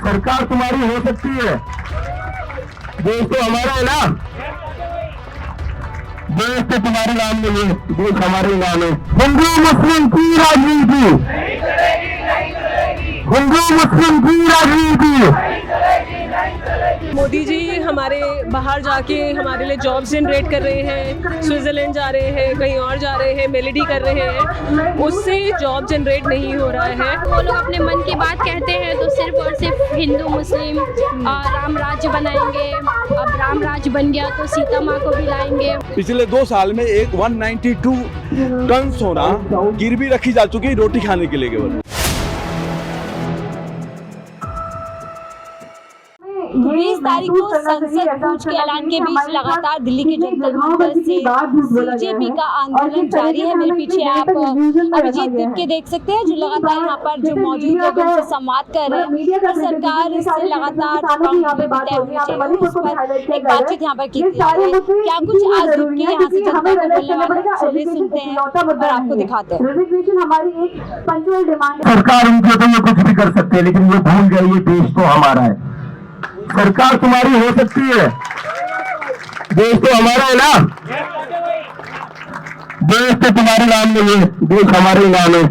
सरकार तुम्हारी हो सकती है, देश तो हमारा है ना। देश तो तुम्हारे नाम नहीं है, देश हमारे नाम है। हिंदू मुस्लिम की राजनीति, हिंदू मुस्लिम की राजनीति। मोदी जी हमारे बाहर जाके हमारे लिए जॉब जनरेट कर रहे हैं, स्विट्जरलैंड जा रहे हैं, कहीं और जा रहे हैं, मेलेडी कर रहे हैं, उससे जॉब जनरेट नहीं हो रहा है। वो लोग अपने मन की बात कहते हैं तो सिर्फ और सिर्फ हिंदू मुस्लिम राम राज्य बनाएंगे। अब राम राज्य बन गया तो सीता माँ को भी लाएंगे। पिछले 2 साल में एक 192 टन सोना गिरवी रखी जा चुकी है रोटी खाने के लिए केवल। 20 तारीख को संसद कूच के ऐलान के बीच लगातार दिल्ली के जंतर मंतर से बीजेपी का आंदोलन जारी है। मेरे पीछे आप अभिजीत दीप के देख सकते हैं जो लगातार यहाँ पर जो मौजूद लोगों से संवाद कर रहे हैं और सरकार से लगातार उस पर एक बातचीत यहाँ पर की जा रही है। क्या कुछ आज रुक के यहाँ से जनता को बोलने वाले चलिए सुनते हैं और आपको दिखाते हैं। सरकार उनके तो ये कुछ भी कर सकते हैं, लेकिन वो भूल गए ये देश तो हमारा है। सरकार तुम्हारी हो सकती है, देश तो हमारा है ना। देश तो तुम्हारे नाम नहीं है, देश हमारे नाम है।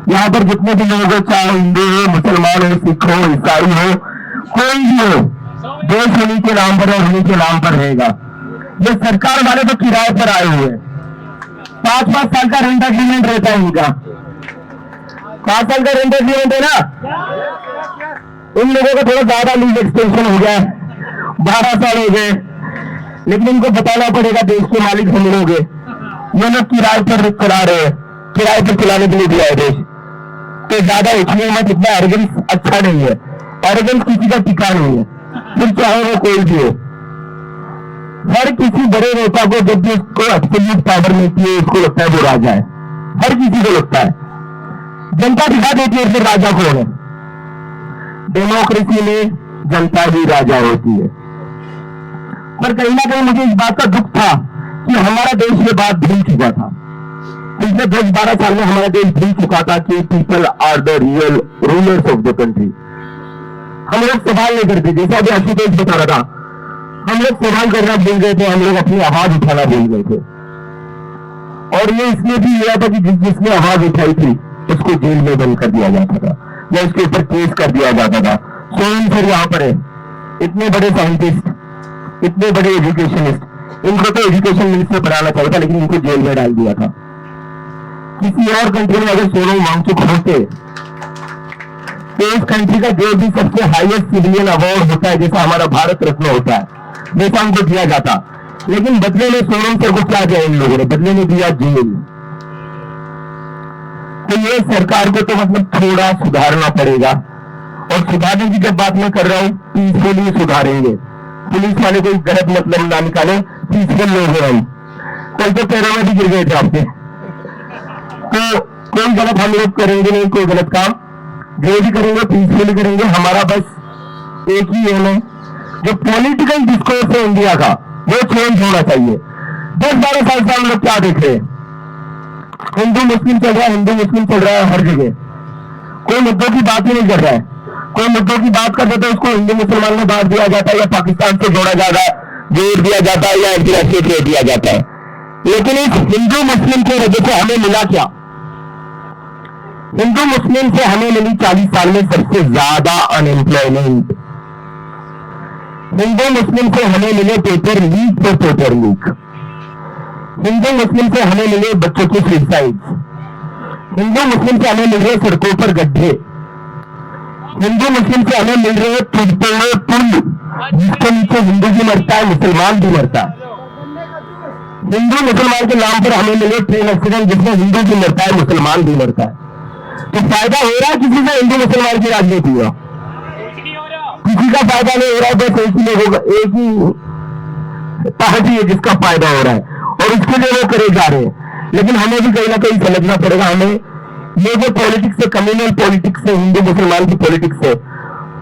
यहाँ पर जितने भी लोग हो, चाहे हिंदू हो, मुसलमान हो, सिख हो, ईसाई हो, कोई भी हो, देश उन्हीं के नाम पर और उन्हीं के नाम पर रहेगा। ये सरकार वाले तो किराए पर आए हुए हैं। 5-5 साल का रेंट एग्रीमेंट रहता है इनका, 5 साल का रेंट एग्रीमेंट है ना। इन लोगों का थोड़ा ज्यादा लीज एक्सटेंशन हो गया, 12 साल हो गए, लेकिन इनको बताना पड़ेगा देश के मालिक हम लोग हैं। ये लोग किराए पर चला रहे हैं, किराए पर चलाने के लिए दिया है देश। तो ज्यादा उछलिए मत, इतना एरोगेंस अच्छा नहीं है। एरोगेंस किसी का टिका नहीं है, फिर चाहे वो कोई भी हो। हर किसी बड़े नेता को जब भी उसको एब्सोल्यूट पावर मिलती है, उसको लगता है वो राजा है। हर किसी को लगता है, जनता दिखा देती है फिर राजा कौन है। डेमोक्रेसी में जनता ही राजा होती है। पर कहीं ना कहीं मुझे इस बात का दुख था कि हमारा देश ये बात भूल चुका था। पिछले 10-12 साल में हमारा देश भूल चुका था कि people are the real rulers of the country. हम लोग सवाल नहीं करते, जैसा अभी आशुतोष बता रहा था, हम लोग सवाल करना भूल गए थे, हम लोग अपनी आवाज उठाना भूल गए थे। और ये इसलिए भी हुआ था कि जिसने आवाज उठाई थी उसको जेल में बंद कर दिया जाता था या उसके ऊपर केस कर दिया जाता था। सोरेन सर यहाँ पर है, इतने बड़े साइंटिस्ट, इतने बड़े एजुकेशनिस्ट, इनको तो एजुकेशन मिनिस्टर बनाना चाहिए था, लेकिन इनको जेल में डाल दिया था। किसी और कंट्री में अगर सोनम वांगचुक होते तो इस कंट्री का जो भी सबसे हाईएस्ट सिविलियन अवार्ड होता है, जैसा हमारा भारत रत्न होता है, वैसा उनको दिया जाता। लेकिन बदले में सोनम सर को क्या दिया इन लोगों ने? बदले में दिया जेल। तो ये सरकार को तो मतलब थोड़ा सुधारना पड़ेगा। और सुधारने की जब बात मैं कर रहा हूं, पीसफुली सुधारेंगे। पुलिस वाले कोई गलत मतलब ना निकाले, पीसफुल लोग हैं हम। कोई तो पैरों में भी गिर गए थे आपके, तो कोई गलत हम लोग करेंगे नहीं, कोई गलत काम जो भी करेंगे पीसफुली करेंगे। हमारा बस एक ही एम है, जो पॉलिटिकल डिस्कोर्स है इंडिया का, वो चेंज होना चाहिए। 10-12 साल से हम लोग क्या देख रहे हैं? हिंदू मुस्लिम चल रहा है, हिंदू मुस्लिम चल रहा है हर जगह। कोई मुद्दों की बात ही नहीं कर रहा है। कोई मुद्दों की बात कर देता है उसको हिंदू मुसलमान में बांट दिया जाता है, या पाकिस्तान से जोड़ा जाता है, जोड़ दिया जाता है, या अंतर्राष्ट्रीय जोड़ दिया जाता है। लेकिन इस हिंदू मुस्लिम की वजह से हमें मिला क्या? हिंदू मुस्लिम से हमें मिली 40 साल में सबसे ज्यादा अनएम्प्लॉयमेंट। हिंदू मुस्लिम से हमें मिले पेपर लीक पर पेपर लीक। हिंदू मुस्लिम से हमें मिले बच्चों के सुसाइड। हिंदू मुस्लिम से हमें मिल रहे सड़कों पर गड्ढे। हिंदू मुस्लिम से हमें मिल रहे टूटे पुल जिसके नीचे हिंदू भी मरता है, मुसलमान भी मरता है। हिंदू मुसलमान के नाम पर हमें मिले ट्रेन एक्सीडेंट जिसमें हिंदू भी मरता है, मुसलमान भी मरता है। तो फायदा हो रहा है किसी से हिंदू मुसलमान की राजनीति हुआ? किसी का फायदा नहीं हो रहा है। बस एक ही लोगों का, एक ही पार्टी है जिसका फायदा हो रहा है और उसके लिए वो करे जा रहे हैं। लेकिन हमें भी कहीं ना कहीं समझना पड़ेगा, हमें ये जो पॉलिटिक्स है, कम्युनल पॉलिटिक्स है, हिंदू मुसलमान की पॉलिटिक्स है,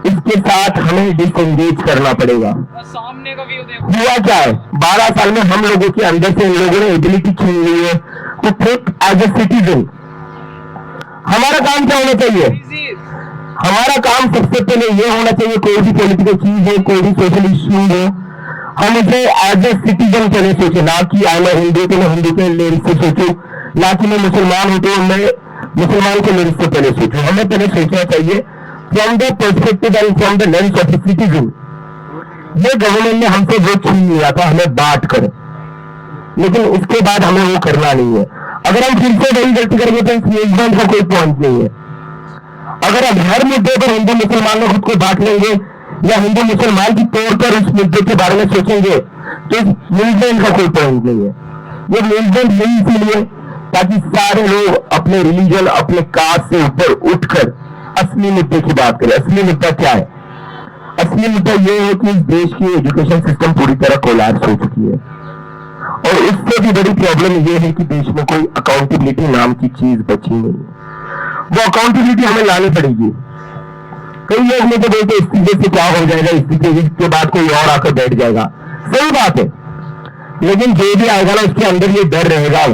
इसके साथ हमें डिसएंगेज करना पड़ेगा। हुआ क्या है? 12 साल में हम लोगों के अंदर से इन लोगों ने एबिलिटी छीन ली है तो थिंक एज ए सिटीजन। हमारा काम क्या होना चाहिए? हमारा काम सबसे पहले ये होना चाहिए, कोई भी पॉलिटिकल चीज है, कोई भी सोशल इश्यू है, हम इसे एज ए सिटीजन पहले सोचे, ना कि आई मैं हिंदू तो मैं हिंदू के लेंस से सोचूं, ना कि मैं मुसलमान हूं तो मैं मुसलमान के लेंस से पहले सोचूं। हमें पहले सोचना चाहिए from the perspective and from the lens of the citizen. ये गवर्नमेंट ने हमसे वो छीन लिया था, हमें बांट कर, लेकिन उसके बाद हमें वो करना नहीं है। अगर हम फिर से वही गलती करेंगे तो इस मूवमेंट का कोई पॉइंट नहीं है। अगर अब हर मुद्दे पर हिंदू मुसलमान खुद को बांट लेंगे या हिंदू मुसलमान की तौर पर उस मुद्दे के बारे में सोचेंगे तो इस मूवमेंट का कोई पॉइंट नहीं है। ये मूवमेंट नहीं इसीलिए ताकि सारे लोग अपने रिलीजन, अपने कास्ट से ऊपर उठकर असली मुद्दे की बात करें। असली मुद्दा क्या है? असली मुद्दा ये है कि इस देश की एजुकेशन सिस्टम पूरी तरह कोलैप्स हो चुकी है, और इससे भी बड़ी प्रॉब्लम ये है कि देश में कोई अकाउंटेबिलिटी नाम की चीज बची नहीं है। वो अकाउंटेबिलिटी हमें लानी पड़ेगी। कई लोग मुझे बोलते इस्तीफे से क्या हो जाएगा, इस्तीफे के बाद कोई और आकर बैठ जाएगा। सही बात है, लेकिन जो भी आएगा ना उसके अंदर ये डर रहेगा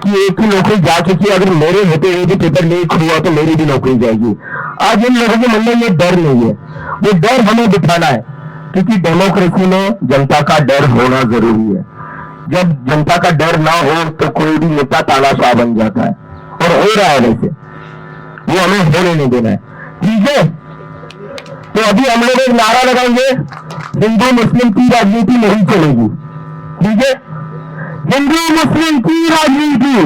कि एक ही नौकरी जा चुकी है, अगर मेरे होते हुए भी पेपर लीक हुआ तो मेरी भी नौकरी जाएगी। आज इन लोगों के मन में ये डर नहीं है, वो डर हमें बिठाना है, क्योंकि डेमोक्रेसी में जनता का डर होना जरूरी है। जब जनता का डर ना हो तो कोई भी नेता तानाशाह बन जाता है, और हो रहा है वैसे, वो हमें होने नहीं देना है। ठीक है, तो अभी हम लोग एक नारा लगाएंगे, हिंदू मुस्लिम की राजनीति नहीं चलेगी। ठीक है, हिंदू मुस्लिम की राजनीति,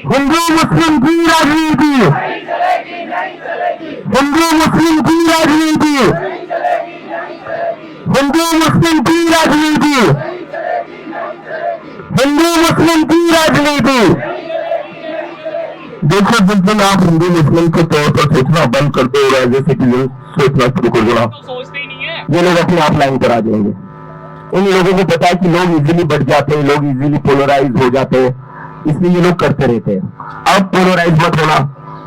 हिंदू मुस्लिम की राजनीति, हिंदू मुस्लिम की राजनीति, हिंदू मुस्लिम की राजनीति, हिंदू मुस्लिम की राजनीति। देखो, जिस दिन आप हिंदू मुस्लिम के तौर पर सोचना बंद कर दो और एज ए सिटीजन सोचना शुरू कर देना, ये लोग अपने आप लाइन पर आ जाएंगे। इन लोगों को पता है कि लोग इजीली बढ़ जाते हैं, लोग इजीली पोलराइज हो जाते हैं, इसलिए ये लोग करते रहते हैं। अब पोलराइज मत होना,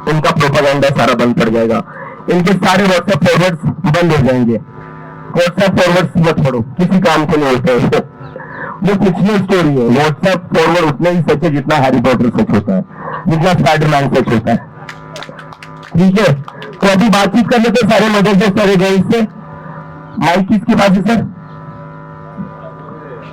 इनका प्रोपेगेंडा सारा बंद पड़ जाएगा, इनके सारे व्हाट्सएप फॉरवर्ड्स बंद हो जाएंगे। व्हाट्सएप फॉरवर्ड्स मत छोड़ो, किसी काम को नहीं होते हैं। वो फिक्शनल स्टोरी है। व्हाट्सएप फॉरवर्ड उतना ही सच है जितना हैरी पॉटर सच होता है, जितना स्पाइडरमैन सच होता है। ठीक है, तो अभी बातचीत कर लेते सारे मदर से, सारे गर्ल्स से। माइक किसके पास है सर?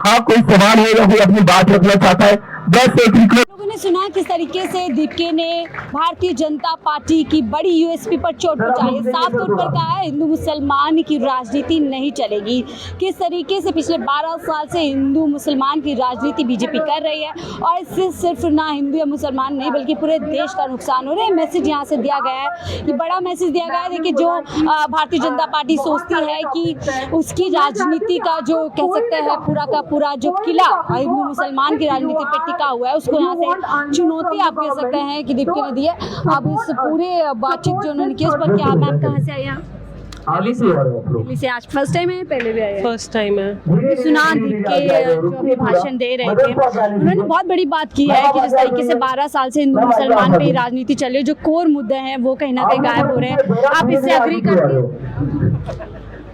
हाँ, कोई सवाल है या कोई अपनी बात रखना चाहता है? बस एक रिक्वेस्ट। लोगों ने सुना किस तरीके से दीपके ने भारतीय जनता पार्टी की बड़ी यूएसपी पर चोट पहुंचाई है। साफ तौर पर कहा है हिंदू मुसलमान की राजनीति नहीं चलेगी। किस तरीके से पिछले 12 साल से हिंदू मुसलमान की राजनीति बीजेपी कर रही है, और इससे सिर्फ ना हिंदू या मुसलमान नहीं बल्कि पूरे देश का नुकसान हो रहा है। मैसेज यहाँ से दिया गया है, ये बड़ा मैसेज दिया गया है। देखिए, जो भारतीय जनता पार्टी सोचती है कि उसकी राजनीति का जो कह सकते हैं पूरा का पूरा जो किला हिंदू मुसलमान की राजनीति पर टिका हुआ है, उसको यहाँ से चुनौती आप कह सकते हैं कि दीपके ने दी है। अब इस पूरे बातचीत जो उन्होंने की उस पर क्या, मैम कहाँ से आई हैं? दिल्ली से। आज फर्स्ट टाइम है, पहले भी आए? फर्स्ट टाइम है। सुना दीपके जो अपने भाषण दे रहे थे, उन्होंने बहुत बड़ी बात की है कि जिस तरीके से 12 साल से हिंदू मुसलमान पे राजनीति चल रही है, जो कोर मुद्दे हैं वो कहीं ना कहीं गायब हो रहे हैं। आप इससे एग्री करते हैं?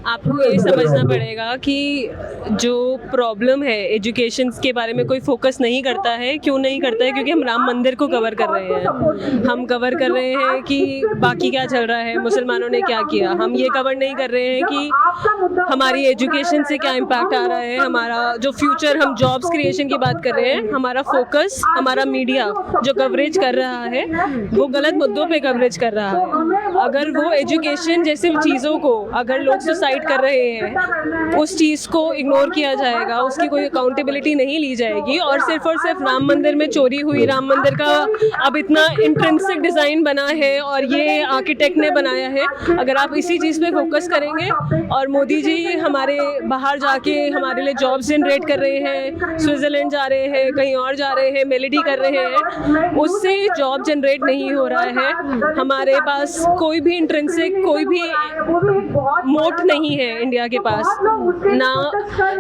आपको ये समझना पड़ेगा कि जो प्रॉब्लम है एजुकेशन के बारे में कोई फोकस नहीं करता है। क्यों नहीं करता है? क्योंकि हम राम मंदिर को कवर कर रहे हैं। हम कवर कर रहे हैं कि बाकी क्या चल रहा है, मुसलमानों ने क्या किया। हम ये कवर नहीं कर रहे हैं कि हमारी एजुकेशन से क्या इम्पैक्ट आ रहा है, हमारा जो फ्यूचर, हम जॉब्स क्रिएशन की बात कर रहे हैं। हमारा फोकस, हमारा मीडिया जो कवरेज कर रहा है वो गलत मुद्दों पे कवरेज कर रहा है। अगर वो एजुकेशन जैसे चीज़ों को अगर लोग सुसाइड कर रहे हैं, उस चीज़ को इग्नोर किया जाएगा, उसकी कोई अकाउंटेबिलिटी नहीं ली जाएगी, और सिर्फ राम मंदिर में चोरी हुई, राम मंदिर का अब इतना इंट्रिंसिक डिज़ाइन बना है और ये आर्किटेक्ट ने बनाया है, अगर आप इसी चीज़ पे फोकस करेंगे। और मोदी जी हमारे बाहर जाके हमारे लिए जॉब्स जनरेट कर रहे हैं, स्विट्ज़रलैंड जा रहे हैं, कहीं और जा रहे हैं, मेलेडी कर रहे हैं, उससे जॉब जनरेट नहीं हो रहा है। हमारे पास कोई भी इंट्रिंसिक कोई भी मोट नहीं है इंडिया के पास ना।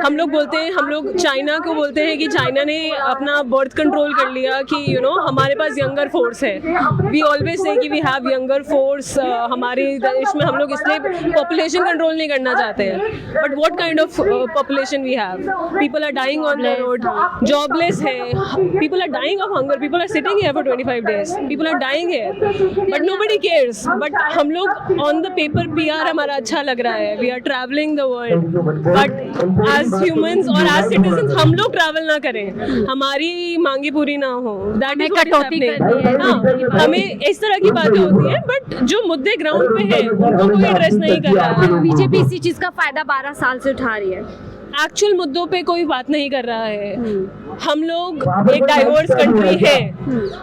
हम लोग बोलते हैं, हम लोग चाइना को बोलते हैं कि चाइना ने अपना बर्थ कंट्रोल कर लिया कि हमारे पास यंगर फोर्स है। वी ऑलवेज से कि वी हैव यंगर फोर्स। हमारे देश में हम लोग इसलिए पॉपुलेशन कंट्रोल नहीं करना चाहते हैं, but what kind of population we have? People are dying on the road, jobless है, people are dying of hunger, people are sitting here for 25 days, people are dying here, but nobody cares. But हम लोग on the paper PR हमारा अच्छा लग रहा है, we are travelling the world, but as humans और as citizens हम लोग ट्रैवल ना करें, हमारी मांगे पूरी ना हो, दैट इज कटौती करनी है ना। हमें इस तरह की बातें होती है, बट जो मुद्दे ग्राउंड पे है उनको कोई एड्रेस नहीं कर रहा है। बीजेपी इसी चीज का फायदा 12 साल से उठा रही है। एक्चुअल मुद्दों पे कोई बात नहीं कर रहा है। हम लोग एक डाइवर्स कंट्री है,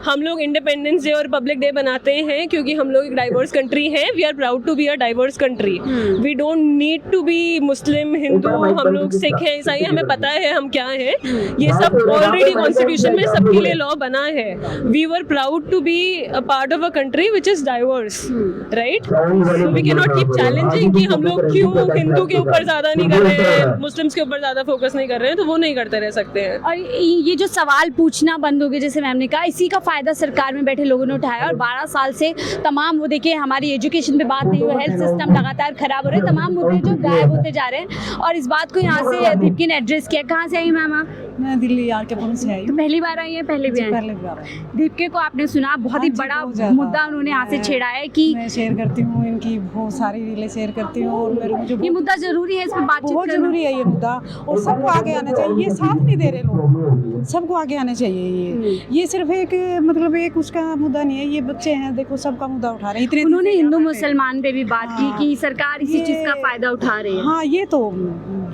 हम लोग इंडिपेंडेंस डे और पब्लिक डे बनाते हैं क्योंकि हम लोग एक डाइवर्स कंट्री है। We are proud to be a diverse country. We don't need to be Muslim, Hindu, हम लोग सिख हैं, ईसाई, हमें पता है हम क्या है। ये सब ऑलरेडी कॉन्स्टिट्यूशन में सबके लिए लॉ बना है। We were proud to be a part of a country which is diverse, right? So we can not keep challenging कि हम लोग क्यों हिंदू के ऊपर ज्यादा नहीं कर रहे हैं, मुस्लिम्स के ऊपर ज्यादा फोकस नहीं कर रहे हैं, तो वो नहीं करते रह सकते हैं। और ये जो सवाल पूछना बंद हो गए, जैसे मैम ने कहा, इसी का फायदा सरकार में बैठे लोगों ने उठाया। और 12 साल से तमाम वो देखिए, हमारी एजुकेशन पे बात नहीं हुई, हेल्थ सिस्टम लगातार खराब हो रहे हैं, तमाम मुद्दे जो गायब होते जा रहे हैं। और इस बात को यहाँ से दीप्ति ने एड्रेस किया। कहाँ से आई मैम आप? मैं दिल्ली आर के पुलिस से आई तो हूँ। पहली बार आई है? पहले भी आई? पहले भी आ रहा हूँ। दीपिका को आपने सुना, बहुत ही हाँ जी, बड़ा बहुत ज़्यादा। मुद्दा उन्होंने यहाँ से छेड़ा है कि मैं शेयर करती हूँ, इनकी बहुत सारी रीलें शेयर करती हूँ, और मेरे मुझे ये मुद्दा जरूरी है, इस पर बातचीत बहुत करना। जरूरी है ये मुद्दा, और सबको आगे आना चाहिए। ये साथ नहीं दे रहे लोग, सबको आगे आना चाहिए। ये सिर्फ एक मतलब एक उसका मुद्दा नहीं है, ये बच्चे हैं, देखो सबका मुद्दा उठा रहे हैं। इतने उन्होंने हिंदू मुसलमान पे भी बात की हाँ। कि सरकार इसी ये- चीज का फायदा उठा रही है। हाँ, ये तो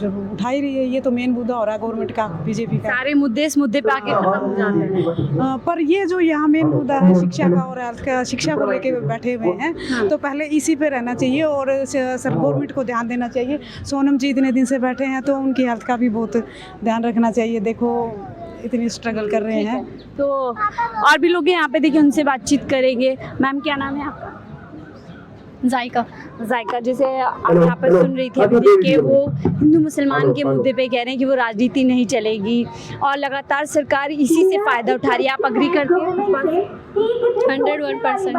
जब उठा ही रही है, ये तो मेन मुद्दा हो रहा है गवर्नमेंट का, बीजेपी का। सारे मुद्दे इस मुद्दे पे आके खत्म हो जाते हैं। पर ये जो यहाँ मेन मुद्दा है शिक्षा का और हेल्थ का, शिक्षा को लेके बैठे हुए हैं, तो पहले इसी पे रहना चाहिए और सर गवर्नमेंट को ध्यान देना चाहिए। सोनम जी इतने दिन से बैठे हैं, तो उनकी हेल्थ का भी बहुत ध्यान रखना चाहिए। देखो इतनी स्ट्रगल कर रहे हैं। तो और भी लोग हैं यहाँ पे, देखिए उनसे बातचीत करेंगे। मैम क्या नाम है आपका? जायका। जायका, जैसे आप यहाँ पर सुन रही थी अभी के वो हिंदू मुसलमान के मुद्दे पे कह रहे हैं कि वो राजनीति नहीं चलेगी और लगातार सरकार इसी से फायदा उठा रही है। आप अग्री करते हैं इस बात से? 101%।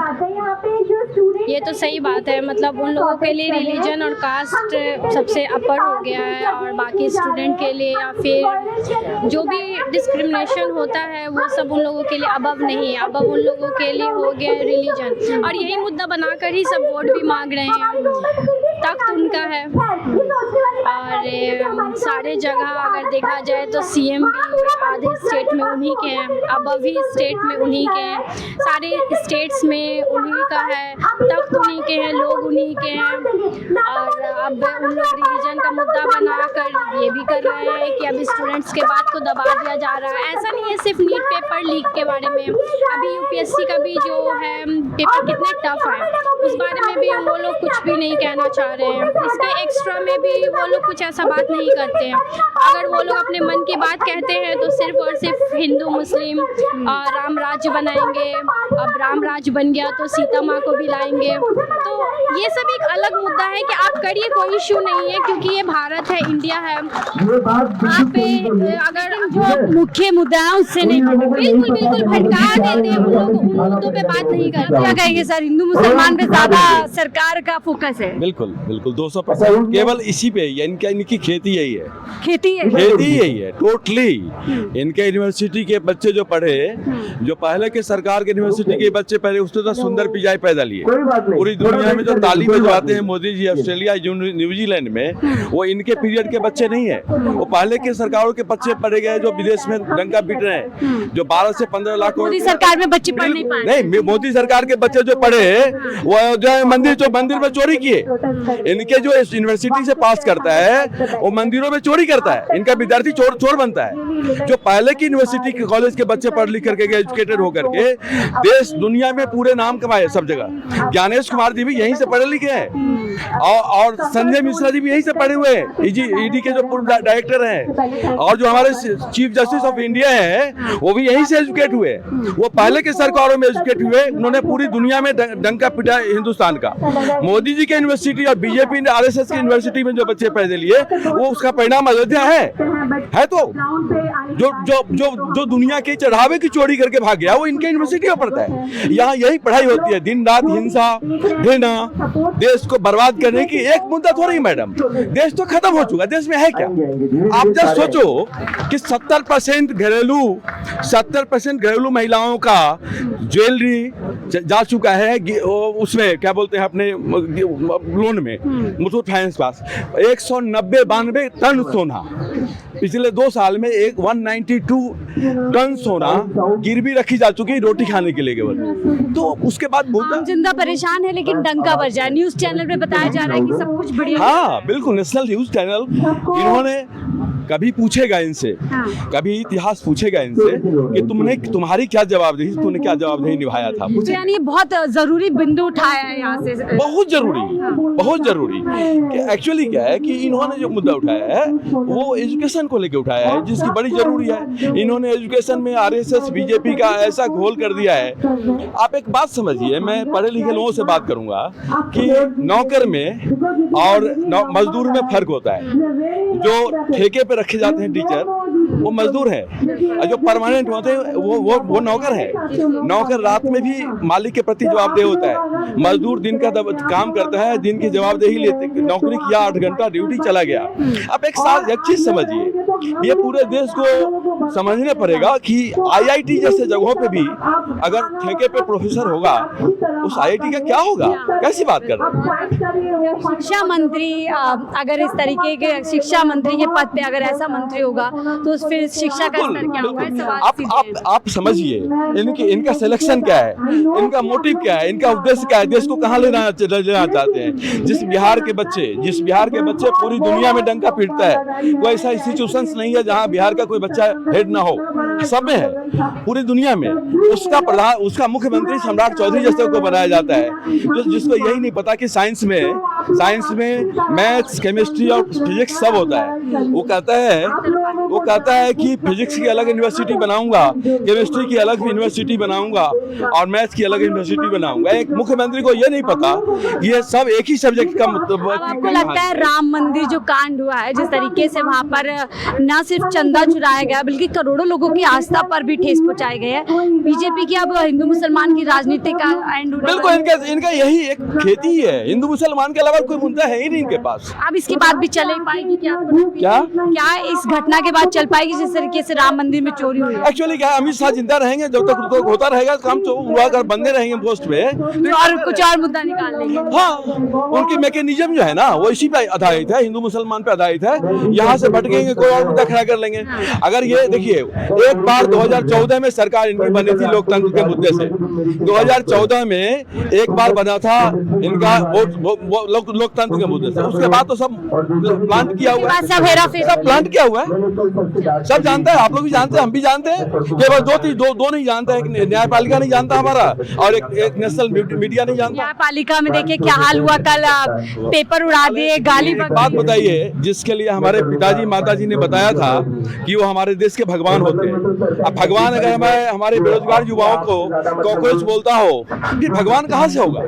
ये तो सही बात है, मतलब उन लोगों के लिए रिलीजन और कास्ट सबसे अपर हो गया है, और बाकी स्टूडेंट के लिए या फिर जो भी डिस्क्रिमिनेशन होता है वो सब उन लोगों के लिए अबव नहीं है। अबव उन लोगों के लिए हो गया है रिलीजन, और यही मुद्दा बनाकर ही सब वोट भी मांग रहे हैं। तख्त उनका है, और सारे जगह अगर देखा जाए तो सीएम भी आधे स्टेट में उन्हीं के हैं, अबव ही स्टेट में उन्हीं के हैं, सारे स्टेट्स में उन्हीं का है, तख्त उन्हीं के हैं, लोग उन्हीं के हैं। और अब उन लोग रिलीजन का मुद्दा बनाकर ये भी कर रहे हैं कि अब स्टूडेंट्स के बात को दबा दिया जा रहा है। ऐसा नहीं है सिर्फ नीट पेपर लीक के बारे में, अभी यूपीएससी का भी जो है पेपर कितने टफ है उस बारे में भी वो लोग कुछ भी नहीं कहना चाह रहे हैं। इसके एक्स्ट्रा में भी वो लोग कुछ ऐसा बात नहीं करते हैं। अगर वो लोग अपने मन की बात कहते हैं तो सिर्फ और सिर्फ हिंदू मुस्लिम राम राज्य बनाएंगे, अब राम राज्य बन गया तो सीता माँ को भी लाएंगे। तो ये सब एक अलग मुद्दा है कि आप करिए, कोई इशू नहीं है, क्योंकि ये भारत है, इंडिया है। आप अगर जो मुख्य मुद्दा है उससे नहीं, बिल्कुल बिल्कुल भटका देते हैं उन लोग, उन मुद्दों पे बात नहीं करते। क्या कहेंगे सर? हिंदू मुसलमान पे ज्यादा सरकार का फोकस है। बिल्कुल बिल्कुल 200%। केवल इसी पे ही है, इनकी खेती यही है, खेती है, खेती यही है टोटली। इनके यूनिवर्सिटी के बच्चे जो पढ़े, जो पहले के सरकार के यूनिवर्सिटी के बच्चे पढ़े, उसने तो सुंदर पिजाई पैदा लिए। पूरी दुनिया में जो तालीम जो आते हैं मोदी जी ऑस्ट्रेलिया न्यूजीलैंड में, वो इनके पीरियड के बच्चे नहीं है, वो पहले के सरकारों के बच्चे पढ़े गए जो विदेश में डंका पीट रहे हैं, जो 12 से 15 लाख मोदी सरकार में बच्चे पढ़ नहीं पाए। नहीं, मोदी सरकार के बच्चे जो पढ़े वो जो है मंदिर में चोरी किए। इनके जो यूनिवर्सिटी से पास करता है वो मंदिरों में चोरी करता है, इनका विद्यार्थी चोर बनता है। जो पहले की यूनिवर्सिटी के कॉलेज के बच्चे पढ़ लिख करके एजुकेटेड होकर के देश दुनिया में पूरे नाम कमाए सब जगह। ज्ञानेश कुमार जी भी यहीं से पढ़े लिखे हैं और संजय मिश्रा जी भी यहीं से पढ़े हुए हैं, ईडी के जो पूर्व डायरेक्टर हैं, और जो हमारे चीफ जस्टिस ऑफ इंडिया हैं वो भी यहीं से एजुकेट हुए। वो पहले के सरकारों में एजुकेट हुए, उन्होंने पूरी दुनिया में डंका पिटा हिंदुस्तान का। मोदी जी के यूनिवर्सिटी और बीजेपी ने आरएसएस की यूनिवर्सिटी में जो बच्चे पैदे लिए वो उसका परिणाम अयोध्या है तो जो दुनिया के चढ़ावे की चोरी करके भाग गया वो इनके यूनिवर्सिटी में पढ़ता है। यहाँ यही पढ़ाई होती है, दिन रात हिंसा घृणा, देश को बर्बाद करने की एक मुद्दा थोड़ी मैडम, देश तो खत्म हो चुका, देश में है क्या? आप जब सोचो कि 70% घरेलू महिलाओं का ज्वेलरी जा चुका है उसमें क्या बोलते हैं अपने लोन में मुथूट फाइनेंस पास 192 टन सोना पिछले 2 साल में 192 टन सोना गिरवी रखी जा चुकी है रोटी खाने के लिए केवल। तो उसके बाद आम जनता परेशान है, लेकिन डंका बज रहा है। न्यूज चैनल पे बताया जा रहा है कि सब कुछ बढ़िया। हाँ बिल्कुल, नेशनल न्यूज चैनल इन्होंने कभी पूछेगा इनसे, कभी इतिहास पूछेगा इनसे कि तुम्हारी क्या जवाबदेही, तूने क्या जवाबदेही निभाया था। तो यानी बहुत जरूरी बिंदु उठाया है यहाँ से, बहुत जरूरी। एक्चुअली क्या है कि इन्होंने जो मुद्दा उठाया है वो एजुकेशन को लेकर उठाया है, जिसकी बड़ी जरूरी है। इन्होंने एजुकेशन में आरएसएस बीजेपी का ऐसा घोल कर दिया है। आप एक बात समझिए, मैं पढ़े लिखे लोगों से बात करूंगा कि नौकर में और मजदूर में फर्क होता है। जो ठेके पे रखे जाते हैं टीचर वो मजदूर है, और जो परमानेंट होते हैं वो नौकर है। नौकर रात में भी मालिक के प्रति जवाबदेह होता है, मजदूर दिन का काम करता है, दिन की जवाबदेही लेते, नौकरी किया 8 घंटा ड्यूटी चला गया। अब एक चीज समझिए, ये पूरे देश को समझना पड़ेगा कि आईआईटी जैसे जगहों पे भी अगर ठेके पे प्रोफेसर होगा उस आईआईटी का क्या होगा? कैसी बात कर रहे हैं? शिक्षा मंत्री अगर इस तरीके के शिक्षा मंत्री के पद पे अगर ऐसा मंत्री होगा तो फिर शिक्षा का स्तर क्या होगा? आप समझिए इनका सिलेक्शन क्या है, इनका मोटिव क्या है, इनका उद्देश्य क्या है, देश को कहाँ लेना चाहते हैं। जिस बिहार के बच्चे पूरी दुनिया में डंका पीटता है, कोई ऐसा इंस्टीट्यूशन नहीं है जहाँ बिहार का कोई बच्चा हेड ना हो, सब में है पूरी दुनिया में। उसका मुख्यमंत्री सम्राट चौधरी जैसे को बनाया जाता है, जिसको यही नहीं पता कि साइंस में मैथ्स केमिस्ट्री और फिजिक्स सब होता है। वो कहता है कि फिजिक्स की अलग यूनिवर्सिटी बनाऊंगा, केमिस्ट्री की अलग यूनिवर्सिटी बनाऊंगा और मैथ्स की अलग यूनिवर्सिटी बनाऊंगा। एक मुख्यमंत्री को ये नहीं पता ये सब एक ही सब्जेक्ट का मतलब। आपको लगता है राम मंदिर जो कांड हुआ है, जिस तरीके से वहाँ पर न सिर्फ चंदा चुराया गया बल्कि करोड़ों लोगों की आस्था पर भी ठेस पहुंचाई गई है, बीजेपी की अब हिंदू मुसलमान की राजनीति का एंड? बिल्कुल, इनका यही एक खेती ही है, हिंदू मुसलमान के अलावा कोई मुद्दा है ही नहीं इनके पास। अब इसके बाद भी चल पाएगी क्या इस घटना के बाद चल पाएगी जिस तरीके से राम मंदिर में चोरी हुई? एक्चुअली क्या अमित शाह जिंदा रहेंगे जब तक होता रहेगा काम, तो अगर बंदे रहेंगे पोस्ट पे और कुछ और मुद्दा निकाल लेंगे। हाँ, उनकी मैकेनिज्म जो है ना वो इसी पे आधारित है, हिंदू मुसलमान पे आधारित है। यहाँ से भटकेंगे कोई और मुद्दा खड़ा कर लेंगे। अगर ये देखिए, एक बार 2014 में सरकार इनकी बनी थी लोकतंत्र के मुद्दे से। 2014 में एक बार बना था इनका लोकतंत्र के मुद्दे से, उसके बाद तो सब प्लांट किया हुआ है, सब प्लांट किया हुआ है, सब जानते हैं, आप लोग भी जानते हैं, हम भी जानते हैं। केवल दो नहीं जानते हैं, न्यायपालिका नहीं जानता हमारा और एक नेशनल मीडिया नहीं जानता। न्यायपालिका में देखिए क्या हाल हुआ, कल पेपर उड़ा दिए, गाली। बात बताइए, जिसके लिए हमारे पिताजी माताजी ने बताया था कि वो हमारे देश के भगवान होते हैं। अब भगवान अगर हमारे बेरोजगार युवाओं को कॉकरोच बोलता हो कि भगवान कहाँ से होगा?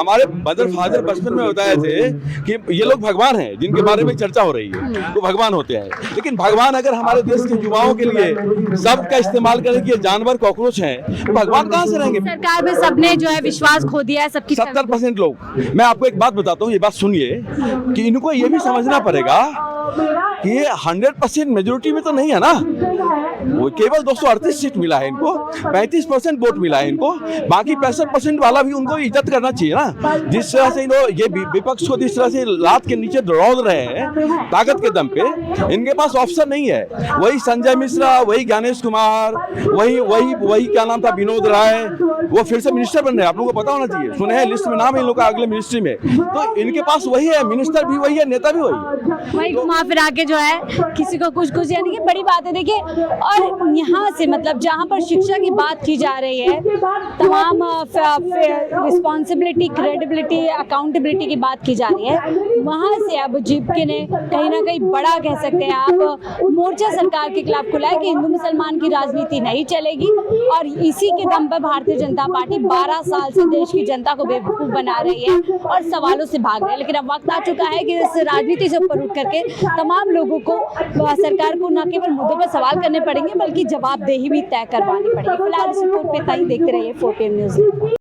हमारे मदर फादर बचपन में बताए थे कि ये लोग भगवान हैं जिनके बारे में चर्चा हो रही है, तो भगवान होते हैं। लेकिन भगवान अगर हमारे देश के युवाओं के लिए शब्द का इस्तेमाल करें कि जानवर कॉकरोच हैं, तो भगवान कहाँ से रहेंगे? सरकार में सबने जो है विश्वास खो दिया है, सबकी 70% लोग। मैं आपको एक बात बताता हूँ, ये बात सुनिए कि इनको ये भी समझना पड़ेगा कि ये 100% मेजोरिटी में तो नहीं है ना, वो केवल 238 सीट मिला है इनको, 35% वोट मिला है इनको, बाकी 65% वाला भी उनको इज्जत करना चाहिए ना। जिस तरह से ये विपक्ष विपक्ष को जिस तरह से लात के नीचे दौड़ रहे हैं ताकत के दम पे, इनके पास ऑप्शन नहीं है। वही संजय मिश्रा, वही ज्ञानेश कुमार, वही क्या नाम था, विनोद राय, वो फिर से मिनिस्टर बन रहे हैं। आप लोगों को पता होना चाहिए, सुने हैं लिस्ट में नाम है इन लोगों का अगले मिनिस्ट्री में। तो इनके पास वही है, मिनिस्टर भी वही है, नेता भी वही है। वही घुमा फिरा के जो है किसी को कुछ यानी कि बड़ी बात है। देखिए, और यहाँ से मतलब जहाँ पर शिक्षा की बात की जा रही है, तमाम रिस्पॉन्सिबिलिटी, क्रेडिबिलिटी, अकाउंटेबिलिटी की बात की जा रही है, वहाँ से अब जीपीके ने कहीं ना कहीं बड़ा कह सकते हैं आप मोर्चा सरकार के खिलाफ खुला है कि हिंदू मुसलमान की राजनीति नहीं चलेगी। और इसी के दम पर भारतीय जनता पार्टी 12 साल से देश की जनता को बेवकूफ़ बना रही है और सवालों से भाग रही है। लेकिन अब वक्त आ चुका है कि इस राजनीति से ऊपर उठ करके तमाम लोगों को, सरकार को न केवल मुद्दों पर सवाल करने पड़ेंगे बल्कि जवाबदेही भी तय करवानी पड़ेगी। फिलहाल इस रिपोर्ट पे देखते रहिए 4PM न्यूज़।